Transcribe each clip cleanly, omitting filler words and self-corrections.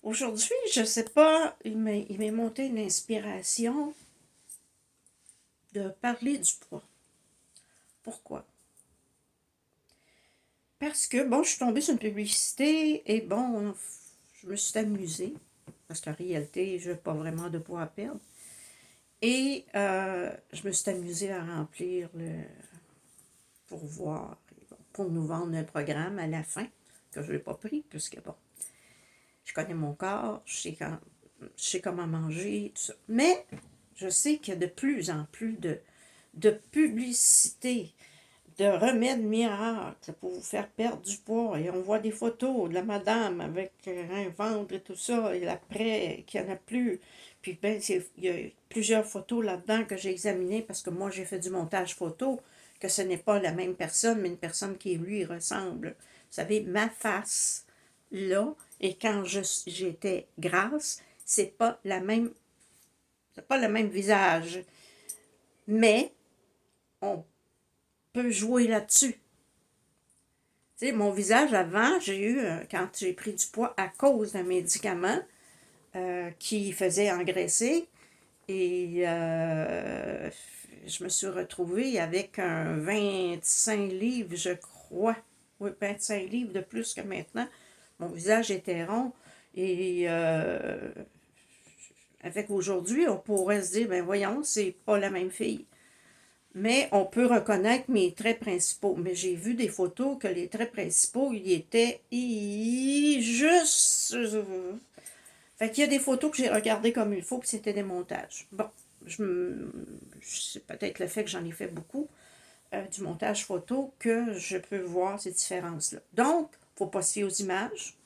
Aujourd'hui, je sais pas, il m'est monté une inspiration de parler du poids. Pourquoi? Parce que, bon, je suis tombée sur une publicité et bon, je me suis amusée. Parce qu'en réalité, je n'ai pas vraiment de poids à perdre. Et je me suis amusée à remplir le pourvoir pour nous vendre un programme à la fin, que je n'ai pas pris, puisque bon, je connais mon corps, je sais comment manger, tout ça. Mais je sais qu'il y a de plus en plus de publicité, de remèdes miracles pour vous faire perdre du poids. Et on voit des photos de la madame avec un ventre et tout ça, et l'après, qu'il n'y en a plus. Puis ben, il y a plusieurs photos là-dedans que j'ai examinées parce que moi, j'ai fait du montage photo, que ce n'est pas la même personne, mais une personne qui lui ressemble. Vous savez, ma face, là, et quand j'étais grasse, c'est pas le même visage. Mais on peut jouer là-dessus. Tu sais, mon visage avant, j'ai eu, quand j'ai pris du poids à cause d'un médicament qui faisait engraisser, et je me suis retrouvée avec un 25 livres, je crois. Oui, 25 livres de plus que maintenant. Mon visage était rond. Et avec aujourd'hui, on pourrait se dire, ben voyons, c'est pas la même fille. Mais on peut reconnaître mes traits principaux. Mais j'ai vu des photos que les traits principaux, ils étaient juste... Fait qu'il y a des photos que j'ai regardées comme il faut, que c'était des montages. Bon, c'est peut-être le fait que j'en ai fait beaucoup, du montage photo, que je peux voir ces différences-là. Donc, il ne faut pas se fier aux images.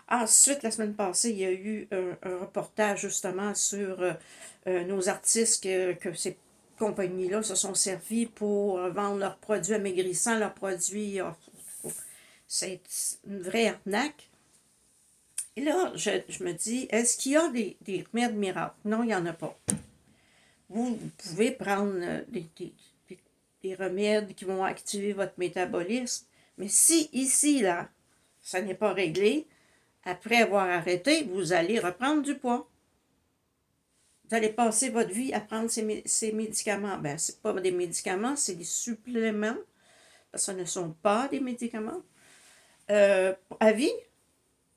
Ensuite, la semaine passée, il y a eu un reportage justement sur nos artistes que ces compagnies-là se sont servis pour vendre leurs produits amaigrissants, leurs produits. C'est une vraie arnaque. Et là, je me dis, est-ce qu'il y a des remèdes miracles? Non, il n'y en a pas. Vous pouvez prendre des remèdes qui vont activer votre métabolisme, mais si ici, là, ça n'est pas réglé, après avoir arrêté, vous allez reprendre du poids. Vous allez passer votre vie à prendre ces médicaments. Ben, ce pas des médicaments, c'est des suppléments, parce que ce ne sont pas des médicaments. À vie,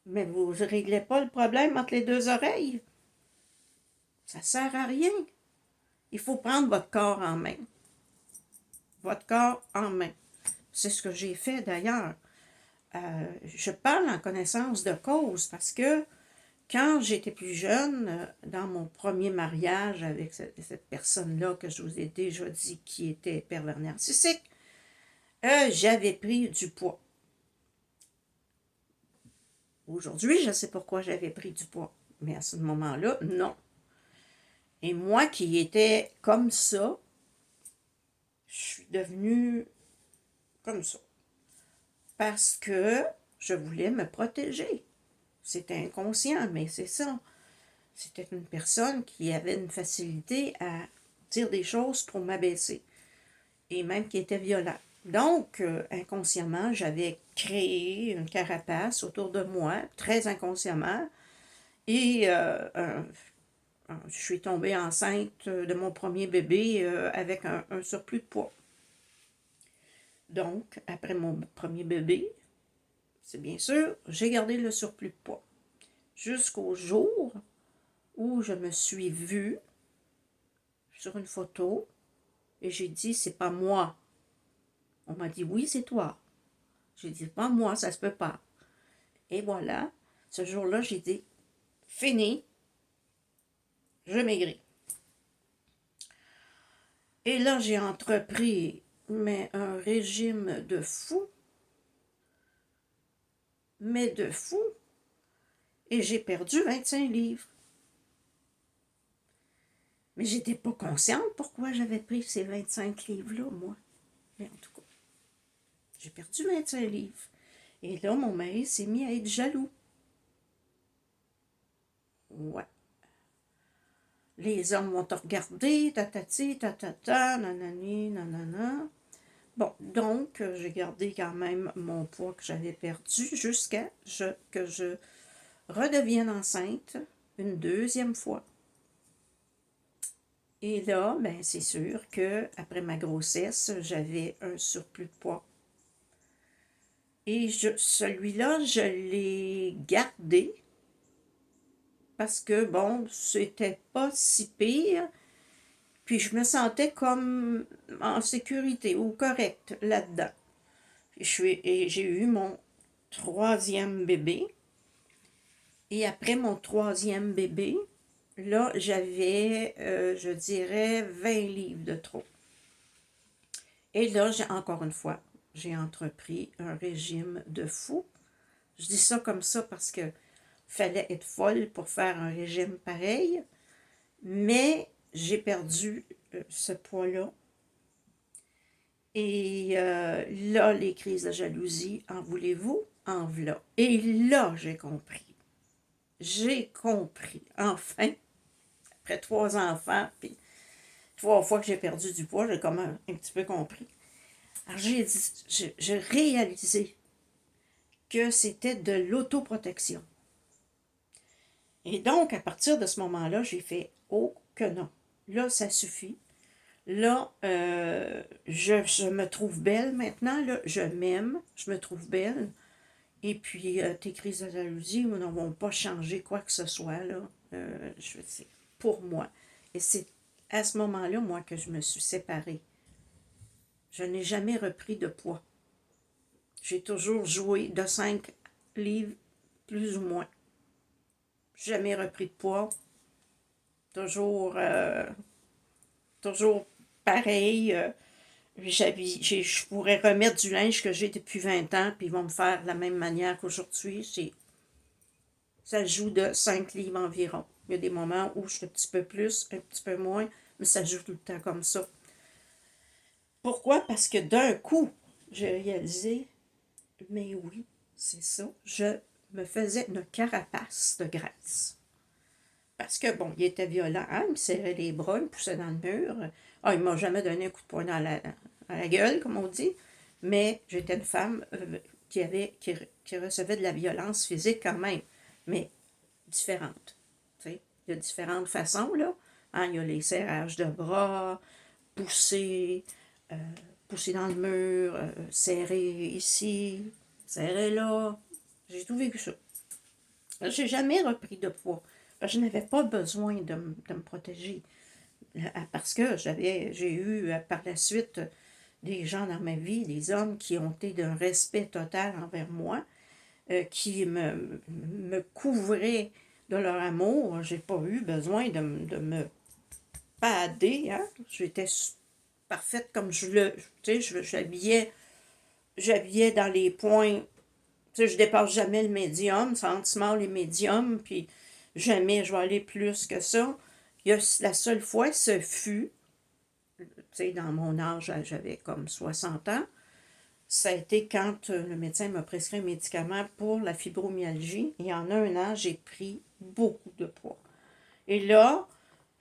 mais vous ne réglez pas le problème entre les deux oreilles. Ça ne sert à rien. Il faut prendre votre corps en main. Votre corps en main. C'est ce que j'ai fait d'ailleurs. Je parle en connaissance de cause parce que quand j'étais plus jeune, dans mon premier mariage avec cette personne-là que je vous ai déjà dit qui était pervers narcissique, j'avais pris du poids. Aujourd'hui, je sais pourquoi j'avais pris du poids. Mais à ce moment-là, non. Et moi qui étais comme ça, je suis devenue comme ça. Parce que je voulais me protéger. C'était inconscient, mais c'est ça. C'était une personne qui avait une facilité à dire des choses pour m'abaisser. Et même qui était violente. Donc, inconsciemment, j'avais créé une carapace autour de moi, très inconsciemment. Et je suis tombée enceinte de mon premier bébé avec un surplus de poids. Donc, après mon premier bébé, c'est bien sûr, j'ai gardé le surplus de poids. Jusqu'au jour où je me suis vue sur une photo et j'ai dit, c'est pas moi. On m'a dit, oui, c'est toi. J'ai dit, pas moi, ça se peut pas. Et voilà, ce jour-là, j'ai dit, fini, je maigris. Et là, j'ai entrepris, mais un régime de fou, mais de fou, et j'ai perdu 25 livres. Mais j'étais pas consciente pourquoi j'avais pris ces 25 livres-là, moi. Mais en tout cas, j'ai perdu 25 livres. Et là, mon mari s'est mis à être jaloux. Ouais. Les hommes vont te regarder, tatati, tatata, nanani, nanana. Bon, donc, j'ai gardé quand même mon poids que j'avais perdu jusqu'à que je redevienne enceinte une deuxième fois. Et là, ben, c'est sûr que après ma grossesse, j'avais un surplus de poids. Et celui-là, je l'ai gardé parce que, bon, c'était pas si pire. Puis je me sentais comme en sécurité ou correcte là-dedans. Et j'ai eu mon troisième bébé. Et après mon troisième bébé, là, j'avais, je dirais, 20 livres de trop. Et là, encore une fois, j'ai entrepris un régime de fou. Je dis ça comme ça parce que fallait être folle pour faire un régime pareil. Mais j'ai perdu ce poids-là. Et là, les crises de jalousie, en voulez-vous? En v'là. Et là, j'ai compris. J'ai compris, enfin, après 3 enfants, puis 3 fois que j'ai perdu du poids, j'ai comme un petit peu compris. Alors, j'ai réalisé que c'était de l'autoprotection. Et donc, à partir de ce moment-là, j'ai fait « Oh que non! Là, ça suffit. Là, je me trouve belle maintenant. Là, je m'aime, je me trouve belle. Et puis, tes crises de jalousie ne vont pas changer quoi que ce soit, là. Je veux dire, pour moi. Et c'est à ce moment-là, moi, que je me suis séparée. Je n'ai jamais repris de poids. J'ai toujours joué de 5 livres, plus ou moins. Jamais repris de poids. Toujours, toujours pareil. Je pourrais remettre du linge que j'ai depuis 20 ans, puis ils vont me faire de la même manière qu'aujourd'hui. Ça joue de 5 livres environ. Il y a des moments où je suis un petit peu plus, un petit peu moins, mais ça joue tout le temps comme ça. Pourquoi? Parce que d'un coup, j'ai réalisé, mais oui, c'est ça, je me faisais une carapace de graisse. Parce que, bon, il était violent, hein, il me serrait les bras, il me poussait dans le mur. Ah, il m'a jamais donné un coup de poing dans la gueule, comme on dit, mais j'étais une femme qui recevait de la violence physique quand même, mais différente. Tu sais, il y a différentes façons, là. Hein, il y a les serrages de bras, pousser, euh, pousser dans le mur, serrer ici, serrer là. J'ai tout vécu ça. J'ai jamais repris de poids. Je n'avais pas besoin de me protéger. Parce que j'ai eu par la suite des gens dans ma vie, des hommes qui ont été d'un respect total envers moi, qui me couvraient de leur amour. J'ai pas eu besoin de me pader. Hein? J'étais parfaite comme je le. Tu sais, j'habillais dans les points. Tu sais, je dépasse jamais le médium, c'est entre small et médium, puis jamais je vais aller plus que ça. La seule fois, ce fut, tu sais, dans mon âge, j'avais comme 60 ans, ça a été quand le médecin m'a prescrit un médicament pour la fibromyalgie, et en un an, j'ai pris beaucoup de poids. Et là,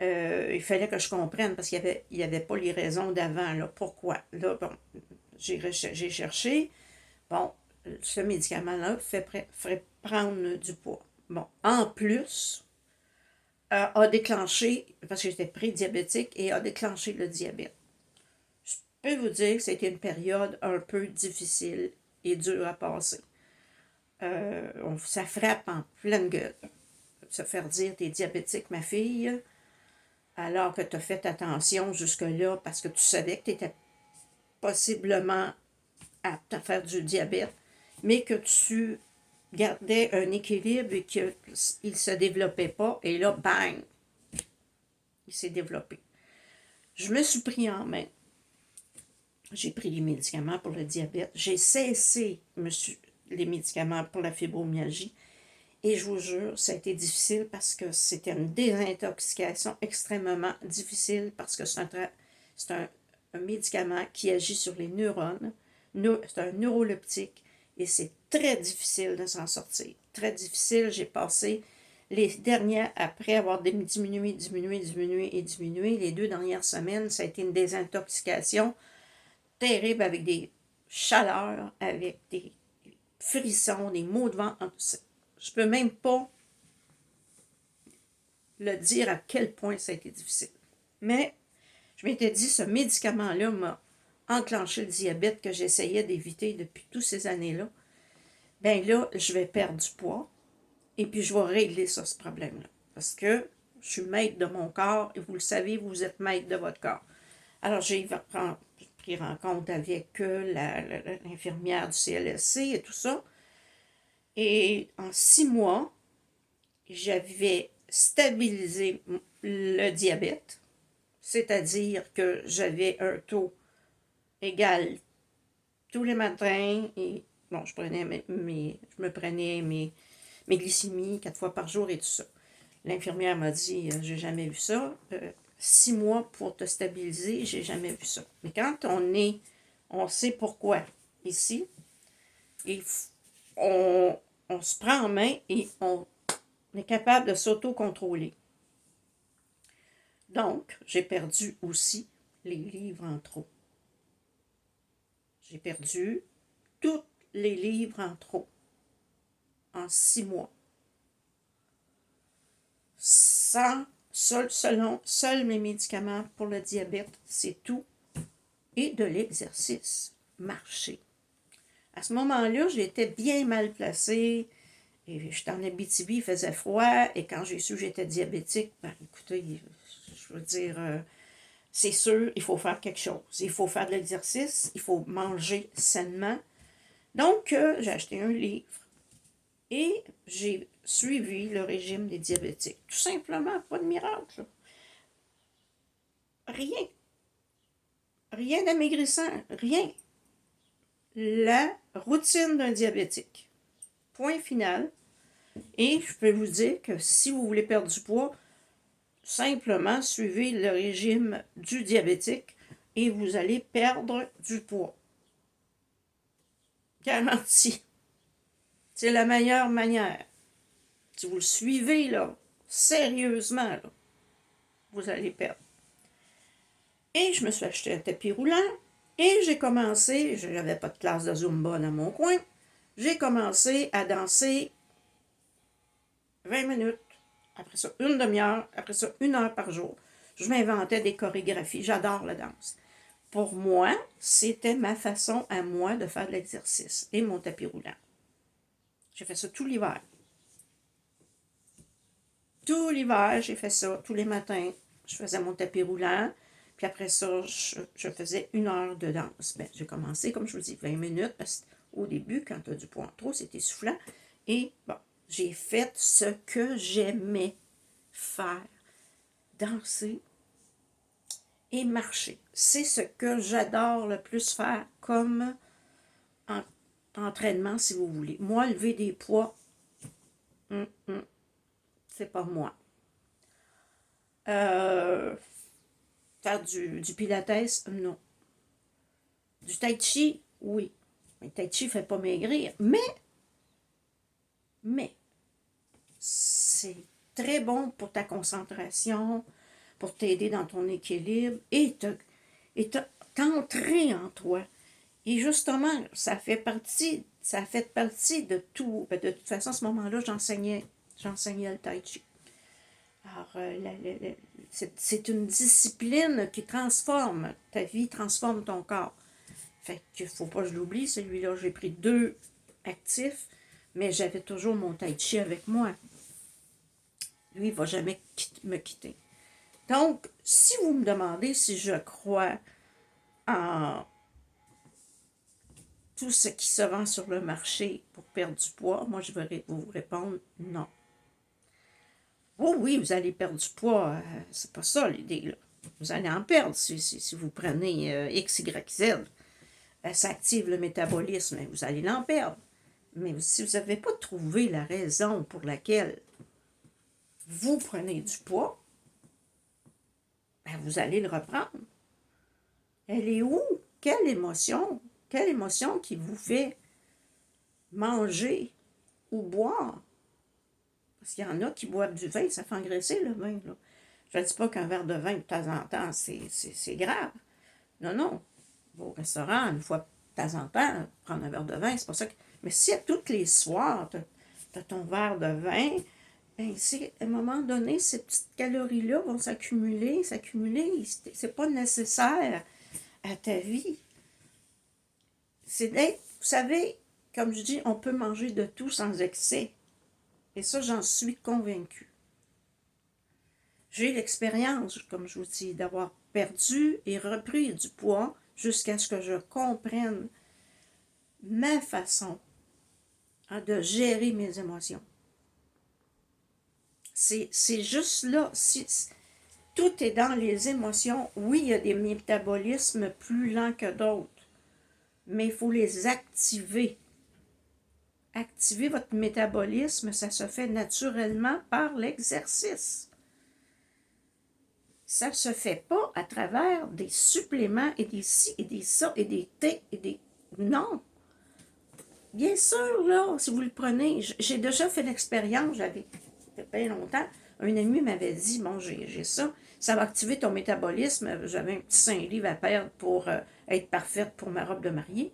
il fallait que je comprenne, parce qu'il y avait pas les raisons d'avant, là, pourquoi. Là, bon, j'ai cherché, bon, ce médicament-là ferait prendre du poids. Bon, en plus, a déclenché, parce que j'étais pré-diabétique, et a déclenché le diabète. Je peux vous dire que c'était une période un peu difficile et dure à passer. Ça frappe en pleine gueule. Se faire dire t'es diabétique, ma fille, alors que tu as fait attention jusque-là parce que tu savais que tu étais possiblement apte à faire du diabète, mais que tu gardais un équilibre et qu'il ne se développait pas. Et là, bang, il s'est développé. Je me suis pris en main. J'ai pris les médicaments pour le diabète. J'ai cessé les médicaments pour la fibromyalgie. Et je vous jure, ça a été difficile parce que c'était une désintoxication extrêmement difficile parce que c'est un médicament qui agit sur les neurones. C'est un neuroleptique et c'est très difficile de s'en sortir. Très difficile. J'ai passé les dernières, après avoir diminué, les 2 dernières semaines, ça a été une désintoxication terrible avec des chaleurs, avec des frissons, des maux de ventre. Je peux même pas le dire à quel point ça a été difficile. Mais je m'étais dit, ce médicament-là m'a enclenché le diabète que j'essayais d'éviter depuis toutes ces années-là. Ben là, je vais perdre du poids et puis je vais régler ça, ce problème-là. Parce que je suis maître de mon corps et vous le savez, vous êtes maître de votre corps. Alors, j'ai pris rencontre avec l'infirmière du CLSC et tout ça. Et en 6 mois, j'avais stabilisé le diabète, c'est-à-dire que j'avais un taux égal tous les matins et bon, je me prenais mes glycémies 4 fois par jour et tout ça. L'infirmière m'a dit, j'ai jamais vu ça. 6 mois pour te stabiliser, j'ai jamais vu ça. Mais quand on sait pourquoi ici, et on se prend en main et on est capable de s'auto-contrôler. Donc, j'ai perdu aussi les livres en trop. J'ai perdu tous les livres en trop en 6 mois. Seuls mes médicaments pour le diabète, c'est tout. Et de l'exercice, marcher. À ce moment-là, j'étais bien mal placée. Et j'étais en Abitibi, il faisait froid. Et quand j'ai su que j'étais diabétique, ben écoutez, je veux dire, c'est sûr, il faut faire quelque chose. Il faut faire de l'exercice, il faut manger sainement. Donc, j'ai acheté un livre et j'ai suivi le régime des diabétiques. Tout simplement, pas de miracle. Rien. Rien d'amaigrissant, rien. La routine d'un diabétique. Point final. Et je peux vous dire que si vous voulez perdre du poids, simplement suivez le régime du diabétique et vous allez perdre du poids. Garanti. C'est la meilleure manière. Si vous le suivez, là, sérieusement, là, vous allez perdre. Et je me suis acheté un tapis roulant et j'ai commencé, je n'avais pas de classe de Zumba dans mon coin, j'ai commencé à danser 20 minutes, après ça une demi-heure, après ça 1 heure par jour. Je m'inventais des chorégraphies, j'adore la danse. Pour moi, c'était ma façon à moi de faire de l'exercice et mon tapis roulant. J'ai fait ça tout l'hiver. Tout l'hiver, j'ai fait ça. Tous les matins, je faisais mon tapis roulant. Puis après ça, je faisais 1 heure de danse. Ben, j'ai commencé, comme je vous dis, 20 minutes. Parce qu'au début, quand tu as du poids en trop, c'est essoufflant. Et bon, j'ai fait ce que j'aimais faire. Danser et marcher. C'est ce que j'adore le plus faire comme entraînement, si vous voulez. Moi, lever des poids, c'est pas moi. Faire du pilates, non. Du tai chi, oui. Le tai chi ne fait pas maigrir, mais, c'est très bon pour ta concentration, pour t'aider dans ton équilibre et t'entrer en toi. Et justement, ça fait partie de tout. De toute façon, à ce moment-là, j'enseignais le tai chi. Alors, c'est une discipline qui transforme ta vie, transforme ton corps. Fait qu'il ne faut pas que je l'oublie, celui-là. J'ai pris 2 actifs, mais j'avais toujours mon tai chi avec moi. Lui, il ne va jamais me quitter. Donc, si vous me demandez si je crois en tout ce qui se vend sur le marché pour perdre du poids, moi, je vais vous répondre non. Oh oui, vous allez perdre du poids, c'est pas ça l'idée, là. Vous allez en perdre si vous prenez X, Y, Z. Ça active le métabolisme, vous allez l'en perdre. Mais si vous n'avez pas trouvé la raison pour laquelle vous prenez du poids, ben vous allez le reprendre. Elle est où? Quelle émotion? Quelle émotion qui vous fait manger ou boire? Parce qu'il y en a qui boivent du vin, ça fait engraisser le vin, là. Je ne dis pas qu'un verre de vin de temps en temps, c'est grave. Non, non. Au restaurant, une fois de temps en temps, prendre un verre de vin, c'est pas ça que... Mais si à tous les soirs, tu as ton verre de vin, ben, à un moment donné, ces petites calories-là vont s'accumuler, s'accumuler. C'est pas nécessaire à ta vie. C'est d'être, vous savez, comme je dis, on peut manger de tout sans excès. Et ça, j'en suis convaincue. J'ai l'expérience, comme je vous dis, d'avoir perdu et repris du poids jusqu'à ce que je comprenne ma façon de gérer mes émotions. C'est juste là. Tout est dans les émotions. Oui, il y a des métabolismes plus lents que d'autres, mais il faut les activer. Activer votre métabolisme, ça se fait naturellement par l'exercice. Ça ne se fait pas à travers des suppléments et des ci et des ça et des thés et des... Non. Bien sûr, là, si vous le prenez, j'ai déjà fait l'expérience, j'avais bien longtemps, un ami m'avait dit, bon, j'ai ça, ça va activer ton métabolisme, j'avais un petit 5 livres à perdre pour être parfaite pour ma robe de mariée.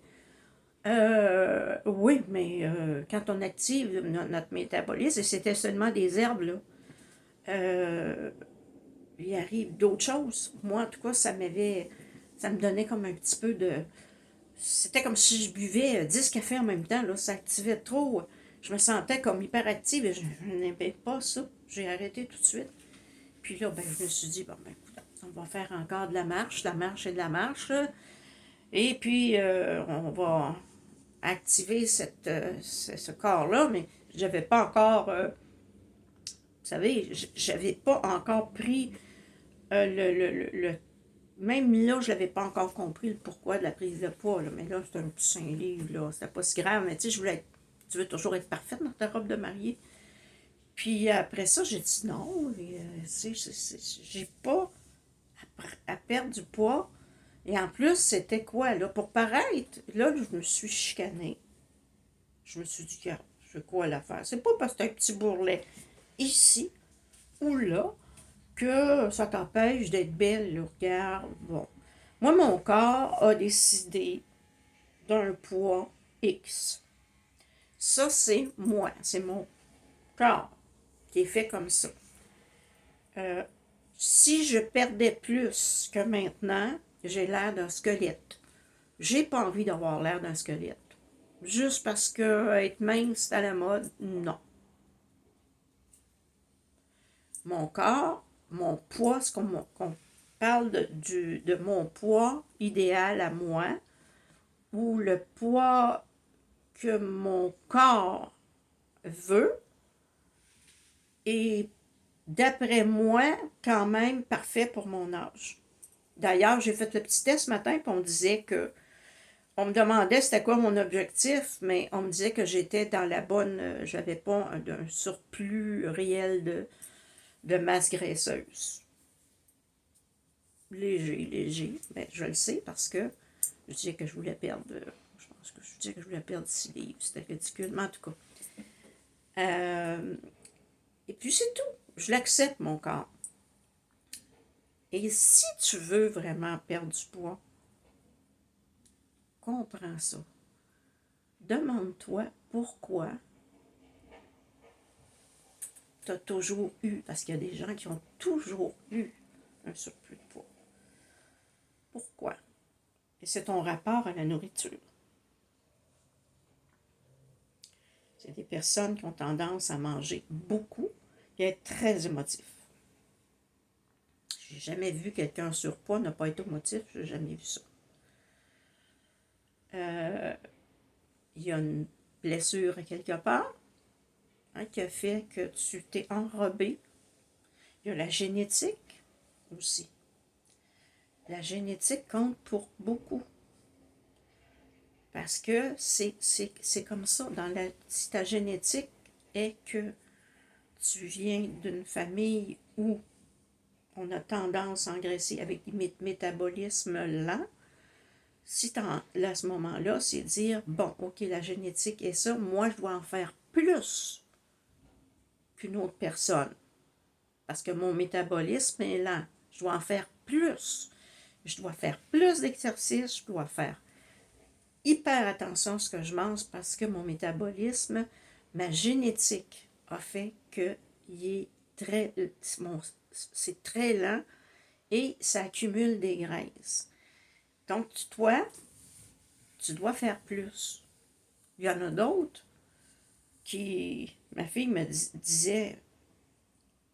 Oui, mais quand on active notre métabolisme, et c'était seulement des herbes, là, il arrive d'autres choses. Moi, en tout cas, ça me donnait comme un petit peu de... C'était comme si je buvais 10 cafés en même temps, là, ça activait trop. Je me sentais comme hyperactive et je n'aimais pas ça. J'ai arrêté tout de suite. Puis là, ben, je me suis dit, bon, ben, écoute, on va faire encore de la marche et de la marche, là. Et puis, on va activer ce corps-là, mais je n'avais pas encore, vous savez, j'avais pas encore pris même là, je n'avais pas encore compris le pourquoi de la prise de poids, là. Mais là, c'est un petit 5 livres, là, c'était pas si grave, mais tu sais, tu veux toujours être parfaite dans ta robe de mariée. Puis après ça, j'ai dit non, j'ai pas à perdre du poids. Et en plus, c'était quoi, là? Pour paraître, là, je me suis chicanée. Je me suis dit, c'est quoi l'affaire? C'est pas parce que t'as un petit bourrelet ici ou là que ça t'empêche d'être belle, le regard. Bon. Moi, mon corps a décidé d'un poids X. Ça, c'est moi. C'est mon corps qui est fait comme ça. Euh, si je perdais plus que maintenant, j'ai l'air d'un squelette. J'ai pas envie d'avoir l'air d'un squelette. Juste parce que être mince, c'est à la mode, non. Mon corps, mon poids, qu'on parle de mon poids idéal à moi, ou le poids que mon corps veut, est d'après moi quand même parfait pour mon âge. D'ailleurs, j'ai fait le petit test ce matin, puis on disait que on me demandait c'était quoi mon objectif, mais on me disait que j'étais dans la bonne, j'avais pas un surplus réel de masse graisseuse. Léger, mais je le sais parce que je disais que je voulais perdre, je pense que je disais que je voulais perdre 6 livres, c'était ridicule, mais en tout cas. Et puis c'est tout, je l'accepte mon corps. Et si tu veux vraiment perdre du poids, comprends ça. Demande-toi pourquoi tu as toujours eu, parce qu'il y a des gens qui ont toujours eu un surplus de poids. Pourquoi? Et c'est ton rapport à la nourriture. C'est des personnes qui ont tendance à manger beaucoup et à être très émotifs. J'ai jamais vu quelqu'un en surpoids ne pas être émotif, j'ai jamais vu ça. Il y a une blessure à quelque part, hein, qui a fait que tu t'es enrobé. Il y a la génétique aussi. La génétique compte pour beaucoup. Parce que c'est comme ça. Si ta génétique est que tu viens d'une famille où on a tendance à engraisser avec des métabolismes lents, si là, à ce moment-là, c'est dire, bon, ok, la génétique est ça, moi, je dois en faire plus qu'une autre personne. Parce que mon métabolisme est lent. Je dois en faire plus. Je dois faire plus d'exercices, je dois faire hyper attention à ce que je mange parce que mon métabolisme, ma génétique a fait qu'il il est très, c'est très lent et ça accumule des graisses. Donc, toi, tu dois faire plus. Il y en a d'autres qui, ma fille me disait,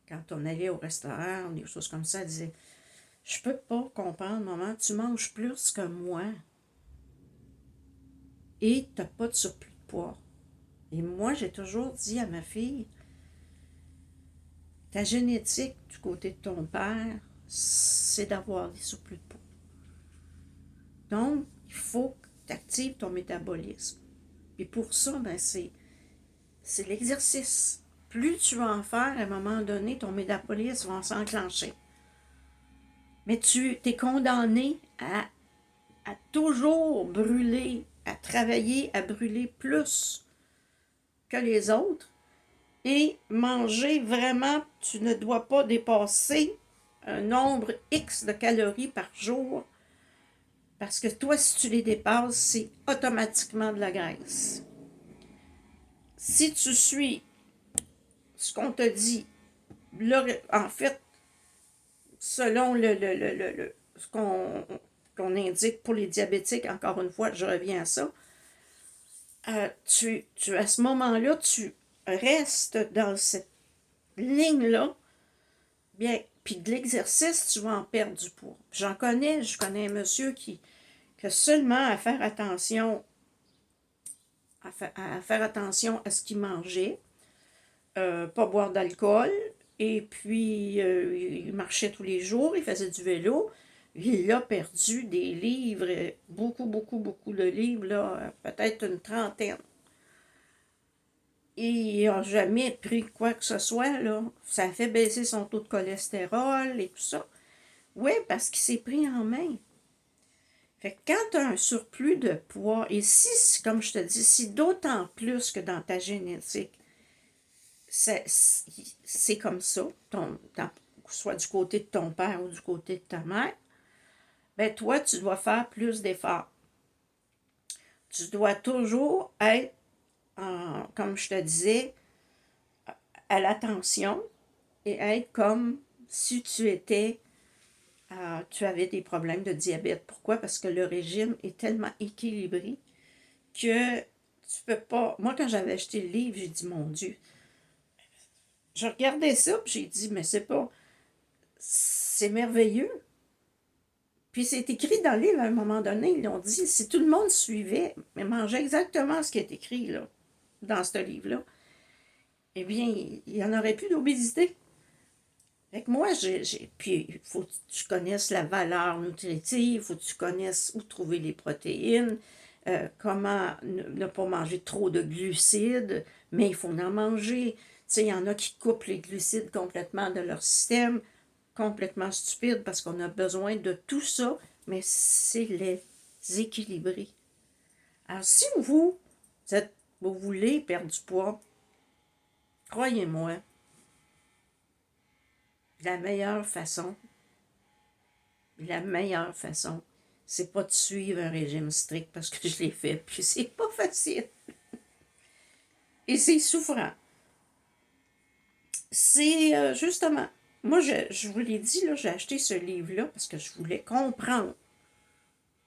quand on allait au restaurant, des choses comme ça, elle disait, je peux pas comprendre, maman, tu manges plus que moi et tu n'as pas de surplus de poids. Et moi, j'ai toujours dit à ma fille, ta génétique du côté de ton père, c'est d'avoir des surplus de poids. Donc, il faut que tu actives ton métabolisme. Et pour ça, ben, c'est l'exercice. Plus tu vas en faire, à un moment donné, ton métabolisme va s'enclencher. Mais tu es condamné à toujours brûler, à travailler, à brûler plus que les autres. Et manger vraiment, tu ne dois pas dépasser un nombre X de calories par jour. Parce que toi, si tu les dépasses, c'est automatiquement de la graisse. Si tu suis ce qu'on te dit, en fait, selon ce qu'on indique pour les diabétiques, encore une fois, je reviens à ça, à ce moment-là, tu restes dans cette ligne-là, bien, puis de l'exercice, tu vas en perdre du poids. Je connais un monsieur qui a seulement à faire attention à faire attention à ce qu'il mangeait, pas boire d'alcool, et puis il marchait tous les jours, il faisait du vélo, il a perdu des livres, beaucoup, beaucoup, beaucoup de livres, là, peut-être une trentaine. Et il n'a jamais pris quoi que ce soit, là. Ça a fait baisser son taux de cholestérol et tout ça. Oui, parce qu'il s'est pris en main. Fait que quand tu as un surplus de poids, et si, comme je te dis, si d'autant plus que dans ta génétique, c'est comme ça, soit du côté de ton père ou du côté de ta mère, ben toi, tu dois faire plus d'efforts. Tu dois toujours être, comme je te disais, à l'attention et être comme si tu avais des problèmes de diabète. Pourquoi? Parce que le régime est tellement équilibré que tu peux pas... Moi, quand j'avais acheté le livre, j'ai dit, mon Dieu, je regardais ça, puis j'ai dit, mais c'est merveilleux. Puis c'est écrit dans le livre à un moment donné, ils l'ont dit, si tout le monde suivait, mais mangeait exactement ce qui est écrit là, dans ce livre-là, eh bien, il n'y en aurait plus d'obésité. Fait que moi, puis il faut que tu connaisses la valeur nutritive, il faut que tu connaisses où trouver les protéines, comment ne pas manger trop de glucides, mais il faut en manger. Tu sais, il y en a qui coupent les glucides complètement de leur système, complètement stupide parce qu'on a besoin de tout ça, mais c'est les équilibrer. Alors, si vous voulez perdre du poids, croyez-moi, la meilleure façon, c'est pas de suivre un régime strict parce que je l'ai fait, puis c'est pas facile. Et c'est souffrant. C'est justement, moi je vous l'ai dit, là, j'ai acheté ce livre-là parce que je voulais comprendre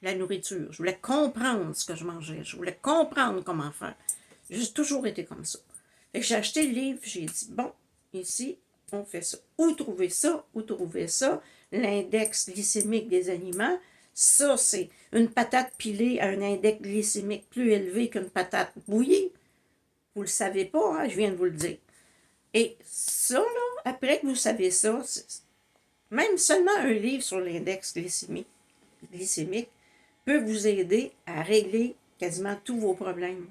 la nourriture. Je voulais comprendre ce que je mangeais. Je voulais comprendre comment faire. J'ai toujours été comme ça. Fait que j'ai acheté le livre, j'ai dit, bon, ici, on fait ça. Où trouver ça? Où trouver ça? L'index glycémique des aliments. Ça, c'est une patate pilée à un index glycémique plus élevé qu'une patate bouillie. Vous ne le savez pas, hein? Je viens de vous le dire. Et ça, là, après que vous savez ça, même seulement un livre sur l'index glycémique peut vous aider à régler quasiment tous vos problèmes.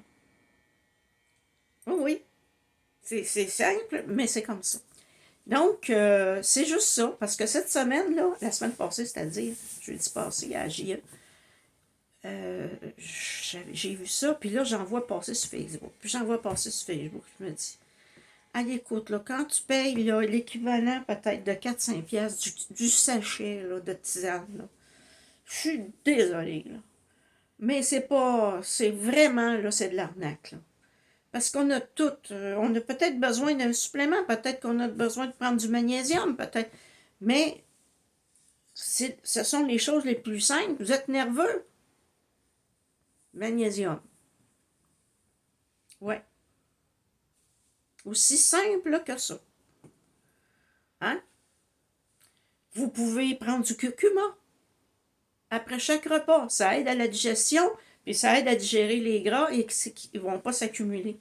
Oui, c'est simple, mais c'est comme ça. Donc, c'est juste ça, parce que cette semaine-là, la semaine passée, c'est-à-dire jeudi passé à JE, j'ai vu ça, puis là, j'en vois passer sur Facebook. Puis j'en vois passer sur Facebook, je me dis, allez, écoute, là, quand tu payes l'équivalent peut-être de 4-5 piastres du sachet là, de tisane, là, je suis désolée, là. Mais c'est pas, c'est vraiment, là, c'est de l'arnaque, là. Parce qu'on a tout. On a peut-être besoin d'un supplément, peut-être qu'on a besoin de prendre du magnésium, peut-être. Mais ce sont les choses les plus simples. Vous êtes nerveux? Magnésium. Ouais. Aussi simple que ça. Hein? Vous pouvez prendre du curcuma après chaque repas. Ça aide à la digestion, puis ça aide à digérer les gras et qu'ils ne vont pas s'accumuler.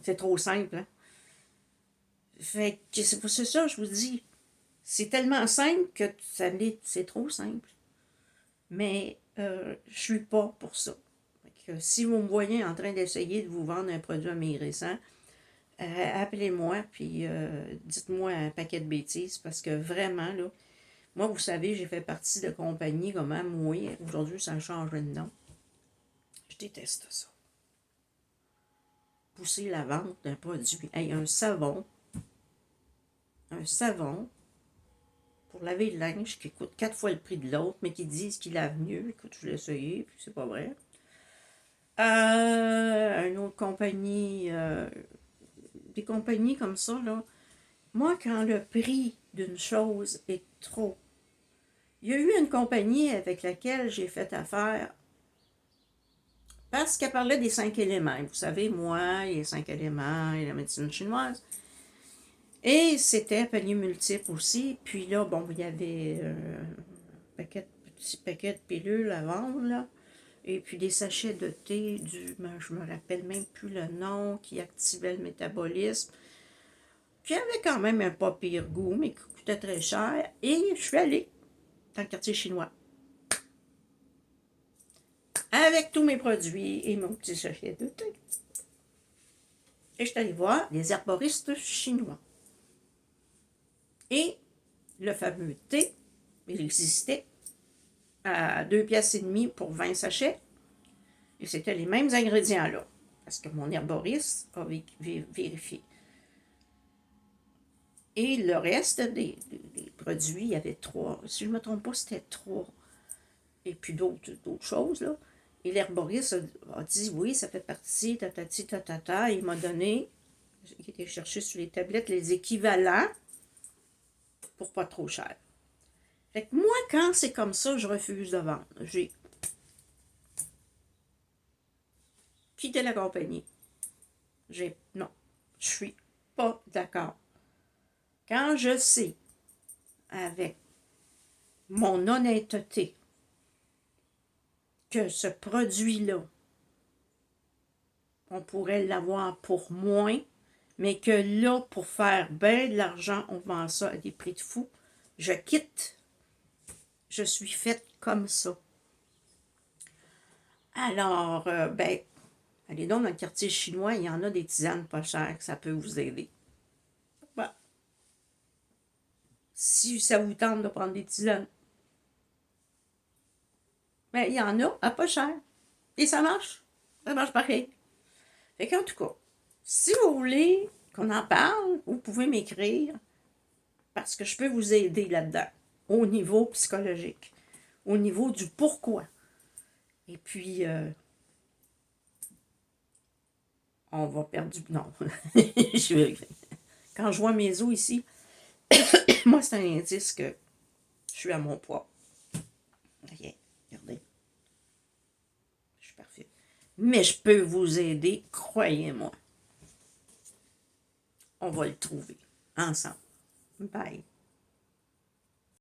C'est trop simple, hein? Fait que c'est ça, je vous dis. C'est tellement simple que c'est trop simple. Mais je suis pas pour ça. Fait que si vous me voyez en train d'essayer de vous vendre un produit amaigrissant, appelez-moi, puis dites-moi un paquet de bêtises, parce que vraiment, là, moi, vous savez, j'ai fait partie de compagnies comme Amway. Aujourd'hui, ça a changé de nom. Je déteste ça. Pousser la vente d'un produit. Hey, un savon pour laver le linge qui coûte 4 fois le prix de l'autre, mais qui disent qu'il lave mieux. Écoute, je l'ai essayé, puis c'est pas vrai. Une autre compagnie, des compagnies comme ça, là. Moi, quand le prix d'une chose est trop. Il y a eu une compagnie avec laquelle j'ai fait affaire parce qu'elle parlait des 5 éléments. Vous savez, moi, les 5 éléments et la médecine chinoise. Et c'était palier multiple aussi. Puis là, bon, il y avait un petit paquet de pilules à vendre, là. Et puis des sachets de thé, je me rappelle même plus le nom, qui activait le métabolisme, qui avait quand même un pas pire goût, mais qui coûtait très cher. Et je suis allée dans le quartier chinois avec tous mes produits et mon petit sachet de thé. Et je suis allée voir les herboristes chinois. Et le fameux thé, il existait à 2,5 piastres pour 20 sachets. Et c'était les mêmes ingrédients là. Parce que mon herboriste a vérifié. Et le reste des produits, il y avait 3. Si je ne me trompe pas, c'était 3. Et puis d'autres choses, là. Et l'herboriste a dit, oui, ça fait partie, tatati, tatata. Il m'a donné, il était chercher sur les tablettes, les équivalents pour pas trop cher. Fait que moi, quand c'est comme ça, je refuse de vendre. J'ai quitté la compagnie. Non, je suis pas d'accord. Quand je sais, avec mon honnêteté, que ce produit-là, on pourrait l'avoir pour moins, mais que là, pour faire bien de l'argent, on vend ça à des prix de fou, je quitte. Je suis faite comme ça. Alors, ben, allez donc dans le quartier chinois, il y en a des tisanes pas chères, ça peut vous aider. Bon. Si ça vous tente de prendre des tisanes, ben, il y en a à pas cher. Et ça marche. Ça marche pareil. Fait qu'en tout cas, si vous voulez qu'on en parle, vous pouvez m'écrire parce que je peux vous aider là-dedans, au niveau psychologique, au niveau du pourquoi. Et puis, on va perdre du... Non. Quand je vois mes os ici, moi, c'est un indice que je suis à mon poids. Rien. Regardez. Je suis parfaite. Mais je peux vous aider, croyez-moi. On va le trouver ensemble. Bye.